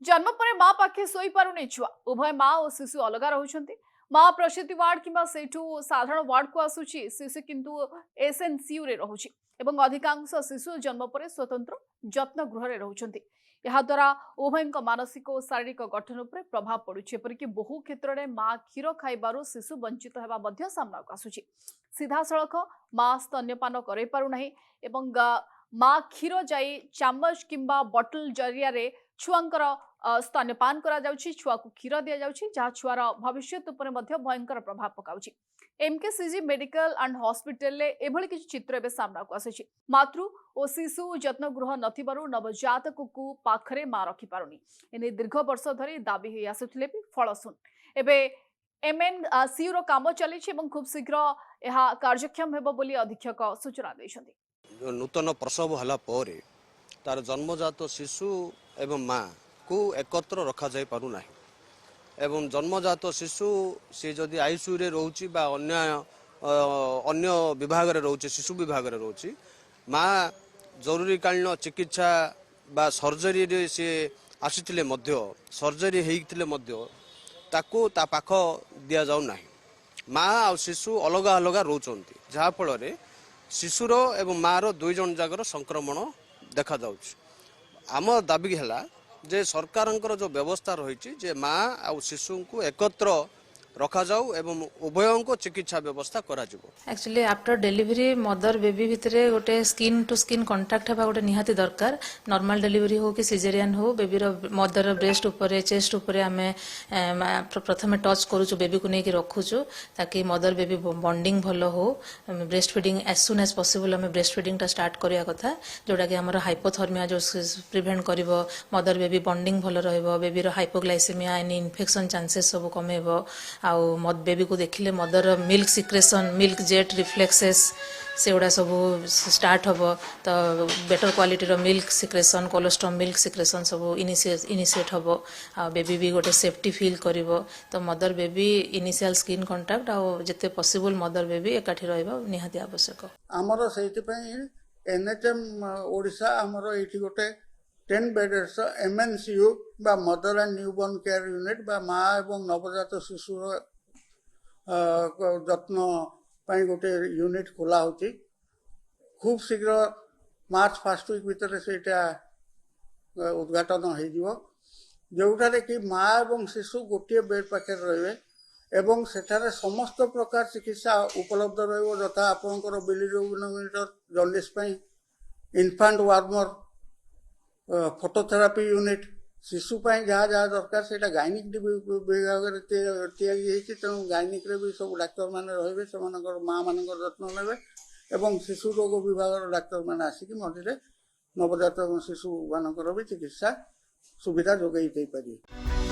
जन्म पर माँ पाखे शोई पारुनी छुआ उभय माँ और शिशु अलग रहुछंती। माँ प्रसूति वार्ड किंबा सेठू साधारण वार्ड को आसुची शिशु किंतु एसएनसीयू रे रहुची एवं अधिकांश शिशु जन्म पर स्वतंत्र जत्न गृह रे रहुछंती। यह द्वारा उभयଙ୍କ मानसिक और शारीरिक गठन पर प्रभाव पड़ुछि। एपरिक बहु क्षेत्र में माँ क्षीर खाइबारु शिशु वंचित हेबा मध्य सामना आसुछि। सीधा सड़क माँ स्तन्यपान करै पारु नाही एवं माँ क्षीर जाई चामच किंबा बटल जरिया रे छुआंकर स्तन्यपान करा जाउछि। छुआ को क्षीर दिया जाउछि जहा छुआर भविष्य उपर मध्य भयंकर प्रभाव पकाउछि। एमकेसीजी मेडिकल एंड हॉस्पिटल ले एभली किछि चित्र एबे सामना को आसेछि। मातृ और शिशु जत्न गृह नथिबारु नवजातक को पाखरे माँ रखि पारुनी। एने दीर्घ वर्ष धरि दाबी होई आसुथिले भी फल सुन एबे एमएनसीयू रो काम चलिछि एवं खूब शीघ्र यह कार्यक्षम हेबो बोली अधीक्षक सूचना दैछन्ति। नूतन प्रसव हला परे तार जन्मजात शिशु एवं माँ को एकत्र रखा जाय पारु नाही एवं जन्मजात शिशु से जदि आईसीयू रे रहउची बा अन्य विभाग रे रहउची शिशु विभाग रे रहउची माँ जरूरीकालीन चिकित्सा बा सर्जरी रे से आसीथिले मध्य सर्जरी हेइथिले मध्य ताको ता पाख दिया जाउ नाही। माँ आ शिशु अलग अलग रहउचंती जहा फल रे शिशुर एवं माँ रो दुई जन जागर संक्रमण देखा जाउछि। आम दाबी है जे सरकारंकर जो व्यवस्था रही जे माँ आ शिशु को एकत्र रखा जाऊ एवं उभयों को चिकित्सा व्यवस्था करा जिवो। Actually after delivery mother baby भितर गोटे स्किन टू स्किन कांटेक्ट हेबा गोटे निहाती दरकार। नॉर्मल डिलीवरी हो कि सिजेरियन हो बेबी रो मदर ब्रेस्ट ऊपर चेस्ट ऊपर आमे प्रथमे टच करूछु बेबी को नेकी रखुछु ताकि मदर बेबी बॉन्डिंग भलो हो। Breast feeding as soon as possible आमे ब्रेस्ट फीडिंग टा स्टार्ट करिया कथा जोटा कि हमर हाइपोथर्मिया जो प्रिवेंट करिवो मदर बेबी बॉन्डिंग भलो रहइबो बेबी रो हाइपोग्लाइसेमिया एनी इन्फेक्शन चांसेस सब कमेबो। आउ मद बेबी को देखिले mother milk secretion milk jet reflexes से गुड़ा सब स्टार्ट हम तो बेटर क्वालिटी रो milk secretion cholesterol milk secretion सब इनिशिएट हम आ बेबी भी गोटे सेफ्टी फील करिवो। तो mother baby initial skin contact आ जते पॉसिबल मदर बेबी एकाठी रहइबा निहाती आवश्यक। हमरो सेति पई एनएचएम ओडिशा हमरो एठी गोटे 10 बेड्स एमएनसीयू बा mother and newborn care unit बा माँ एवं नवजात शिशु जत्न पाई गोटे यूनिट खोला होची। खूब शीघ्र मार्च फर्स्ट वीक भितर सेटा उद्घाटन हो जिवो जोटारे कि माँ एवं शिशु गोटे बेड पाखे रहिबे एवं सेठारे समस्त प्रकार चिकित्सा उपलब्ध रहिबो जथा आपनकर बिलिरुबिनोमीटर जॉन्डिस पई इन्फांट वार्मर फोटोथेरापी यूनिट शिशु जहाँ जहाँ दरकार से गायनिक विभाग तेणु गायनिक भी सब डाक्तर मान रे से माँ मान जत्न ने एवं शिशु रोग विभाग डाक्तर मान आसिक मझे नवजात शिशु मानकर भी चिकित्सा सुविधा जोगाई पारे।